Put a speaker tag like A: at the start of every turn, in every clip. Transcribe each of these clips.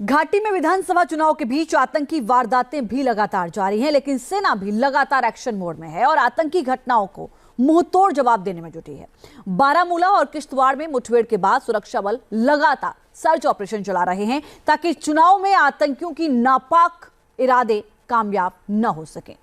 A: घाटी में विधानसभा चुनाव के बीच आतंकी वारदातें भी लगातार जारी हैं, लेकिन सेना भी लगातार एक्शन मोड में है और आतंकी घटनाओं को मुंहतोड़ जवाब देने में जुटी है। बारामूला और किश्तवाड़ में मुठभेड़ के बाद सुरक्षा बल लगातार सर्च ऑपरेशन चला रहे हैं ताकि चुनाव में आतंकियों की नापाक इरादे कामयाब न हो सके।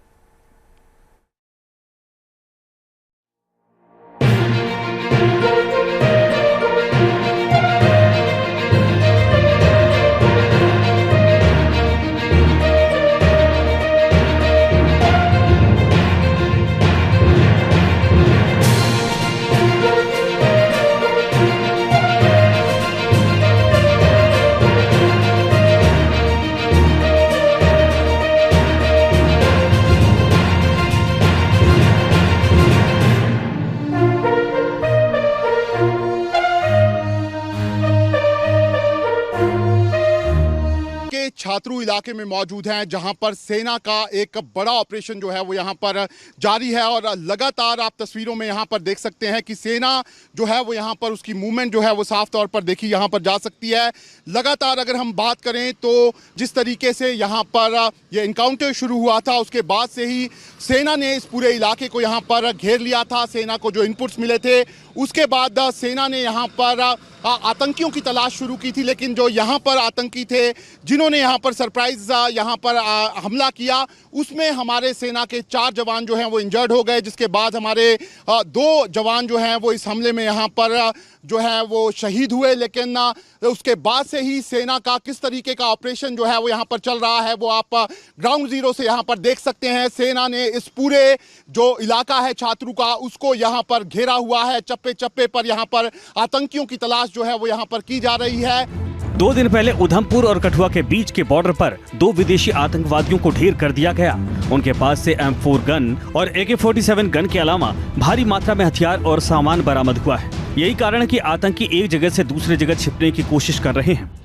B: छात्रू इलाके में मौजूद हैं, जहां पर सेना का एक बड़ा ऑपरेशन जो है वो यहां पर जारी है और लगातार आप तस्वीरों में यहां पर देख सकते हैं कि सेना जो है वो यहां पर उसकी मूवमेंट जो है वो साफ तौर पर देखी यहां पर जा सकती है। लगातार अगर हम बात करें तो जिस तरीके से यहां पर ये इनकाउंटर शुरू हुआ था उसके बाद से ही सेना ने इस पूरे इलाके को यहां पर घेर लिया था। सेना को जो इनपुट्स मिले थे उसके बाद सेना ने यहां पर आतंकियों की तलाश शुरू की थी, लेकिन जो यहां पर आतंकी थे जिन्होंने यहां पर सरप्राइज यहां पर हमला किया उसमें हमारे सेना के 4 जवान जो हैं वो इंजर्ड हो गए, जिसके बाद हमारे 2 जवान जो हैं वो इस हमले में यहां पर जो है वो शहीद हुए। लेकिन उसके बाद से ही सेना का किस तरीके का ऑपरेशन जो है वो यहाँ पर चल रहा है वो आप ग्राउंड जीरो से यहाँ पर देख सकते हैं। सेना ने इस पूरे जो इलाका है छात्रू का उसको यहाँ पर घेरा हुआ है। चप्पे चप्पे पर यहाँ पर आतंकियों की तलाश जो है वो यहाँ पर की जा रही है।
C: 2 दिन पहले उधमपुर और कठुआ के बीच के बॉर्डर पर 2 विदेशी आतंकवादियों को ढेर कर दिया गया। उनके पास से M4 गन और AK-47 गन के अलावा भारी मात्रा में हथियार और सामान बरामद हुआ है। यही कारण है कि आतंकी एक जगह से दूसरी जगह छिपने की कोशिश कर रहे हैं।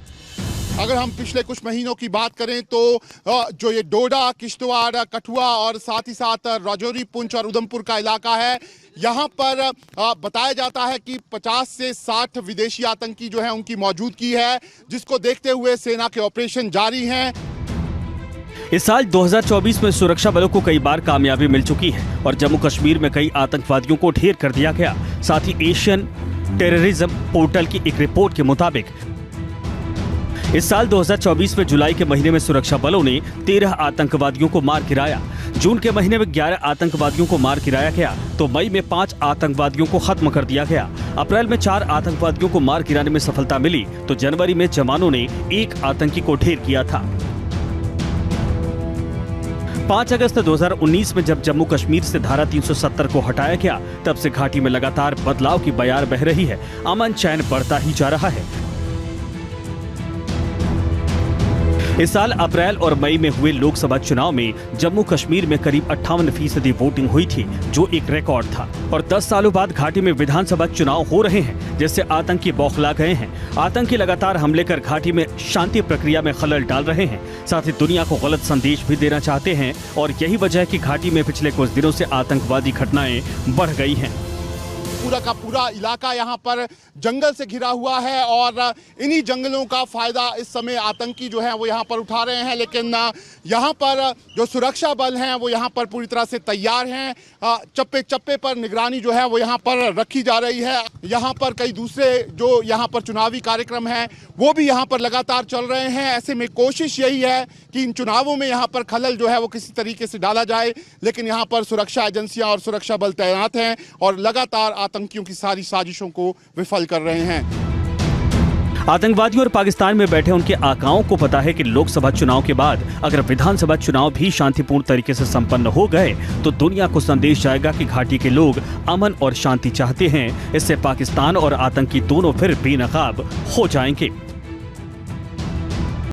B: अगर हम पिछले कुछ महीनों की बात करें तो जो ये डोडा, किश्तवाड़, कठुआ और साथ ही साथ राजौरी, पुंछ और उधमपुर का इलाका है, यहाँ पर बताया जाता है कि 50 से 60 विदेशी आतंकी जो है उनकी मौजूदगी है, जिसको देखते हुए सेना के ऑपरेशन जारी हैं।
C: इस साल 2024 में सुरक्षा बलों को कई बार कामयाबी मिल चुकी है और जम्मू कश्मीर में कई आतंकवादियों को ढेर कर दिया गया। साथ ही एशियन टेररिज्म पोर्टल की एक रिपोर्ट के मुताबिक इस साल 2024 में जुलाई के महीने में सुरक्षा बलों ने 13 आतंकवादियों को मार गिराया। जून के महीने में 11 आतंकवादियों को मार गिराया गया तो मई में 5 आतंकवादियों को खत्म कर दिया गया। अप्रैल में 4 आतंकवादियों को मार गिराने में सफलता मिली तो जनवरी में जवानों ने 1 आतंकी को ढेर किया था। 5 अगस्त 2019 में जब जम्मू कश्मीर से धारा 370 को हटाया गया तब से घाटी में लगातार बदलाव की बयार बह रही है। अमन चैन बढ़ता ही जा रहा है। इस साल अप्रैल और मई में हुए लोकसभा चुनाव में जम्मू कश्मीर में करीब 58% वोटिंग हुई थी, जो एक रिकॉर्ड था। और 10 सालों बाद घाटी में विधानसभा चुनाव हो रहे हैं, जिससे आतंकी बौखला गए हैं। आतंकी लगातार हमले कर घाटी में शांति प्रक्रिया में खलल डाल रहे हैं, साथ ही दुनिया को गलत संदेश भी देना चाहते हैं। और यही वजह है कि घाटी में पिछले कुछ दिनों से आतंकवादी घटनाएं बढ़ गई हैं।
B: पूरा का पूरा इलाका यहाँ पर जंगल से घिरा हुआ है और इन्हीं जंगलों का फायदा इस समय आतंकी जो है वो यहाँ पर उठा रहे हैं। लेकिन यहाँ पर जो सुरक्षा बल हैं वो यहाँ पर पूरी तरह से तैयार हैं। चप्पे चप्पे पर निगरानी जो है वो यहाँ पर रखी जा रही है। यहाँ पर कई दूसरे जो यहाँ पर चुनावी कार्यक्रम हैं वो भी यहाँ पर लगातार चल रहे हैं। ऐसे में कोशिश यही है कि इन चुनावों में यहाँ पर खलल जो है वो किसी तरीके से डाला जाए, लेकिन यहाँ पर सुरक्षा एजेंसियाँ और सुरक्षा बल तैनात हैं और लगातार आतंकियों की सारी साजिशों को विफल कर रहे हैं।
C: आतंकवादियों और पाकिस्तान में बैठे उनके आकाओं को पता है कि लोकसभा चुनाव के बाद अगर विधानसभा चुनाव भी शांतिपूर्ण तरीके से संपन्न हो गए तो दुनिया को संदेश जाएगा कि घाटी के लोग अमन और शांति चाहते हैं। इससे पाकिस्तान और आतंकी दोनों फिर बेनकाब हो जाएंगे।